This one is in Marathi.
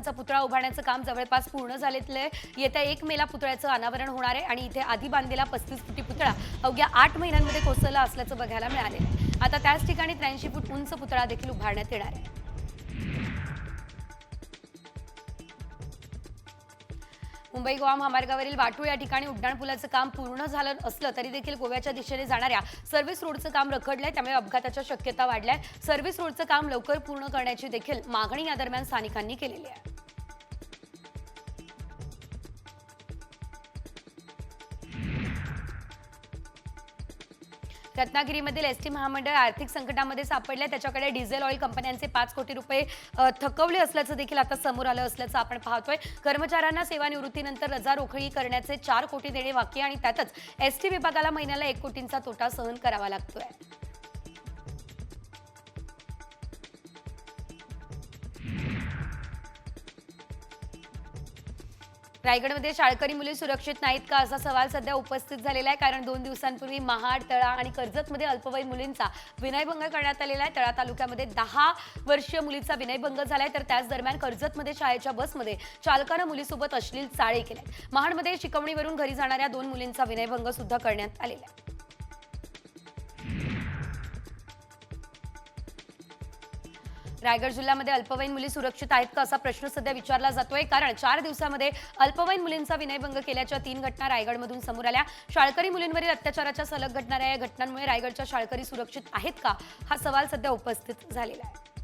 मुलांचा पुतळा उभारण्याचं काम जवळपास पूर्ण झालेलं आहे. येत्या 1 मेला पुतळ्याचं अनावरण होणार आहे आणि इथे आधी बांधलेला 35 फुटी पुतळा अवघ्या 8 महिन्यांमध्ये कोसळला असल्याचं बघायला मिळालेलं आहे. आता त्याच ठिकाणी 83 फूट उंच पुतळा देखील उभारण्यात येणार आहे. मुंबई गोवा महामार्गावरील वाटूळ या ठिकाणी उड्डाणपुलाचं काम पूर्ण झालं असलं तरी देखील गोव्याच्या दिशेने जाणाऱ्या सर्व्हिस रोडचं काम रखडलंय, त्यामुळे अपघाताच्या शक्यता वाढल्या आहे. सर्व्हिस रोडचं काम लवकर पूर्ण करण्याची देखील मागणी या दरम्यान स्थानिकांनी केलेली आहे. रत्नागिरीमधील एसटी महामंडळ आर्थिक संकटामध्ये सापडले. त्याच्याकडे डिझेल ऑइल कंपन्यांचे 5 कोटी रुपये थकवले असल्याचं देखील आता समोर आलं असल्याचं आपण पाहतोय. कर्मचाऱ्यांना सेवानिवृत्तीनंतर रजा रोखडी करण्याचे 4 कोटी देणे बाकी आणि त्यातच एसटी विभागाला महिन्याला 1 कोटींचा तोटा सहन करावा लागतोय. रायगडमध्ये शाळकरी मुली सुरक्षित नाहीत का असा सवाल सध्या उपस्थित झालेला आहे. कारण 2 दिवसांपूर्वी महाड, तळा आणि कर्जतमध्ये अल्पवयीन मुलींचा विनयभंग करण्यात आलेला आहे. तळा तालुक्यामध्ये 10 वर्षीय मुलीचा विनयभंग झालाय, तर त्याच दरम्यान कर्जतमध्ये शाळेच्या बसमध्ये चालकानं मुलीसोबत अश्लील चाळे केले. महाडमध्ये शिकवणीवरून घरी जाणाऱ्या 2 मुलींचा विनयभंग सुद्धा करण्यात आलेला आहे. रायगड जिल्ह्यामध्ये अल्पवयीन मुली सुरक्षित आहेत का असा प्रश्न सध्या विचारला जातोय. कारण 4 दिवसांमध्ये अल्पवयीन मुलींचा विनयभंग केल्याच्या 3 घटना रायगडमधून समोर आल्या. शाळकरी मुलींवरील अत्याचाराच्या सलग घडणाऱ्या या घटनांमुळे रायगडच्या शाळकरी सुरक्षित आहेत का हा सवाल सध्या उपस्थित झालेला आहे.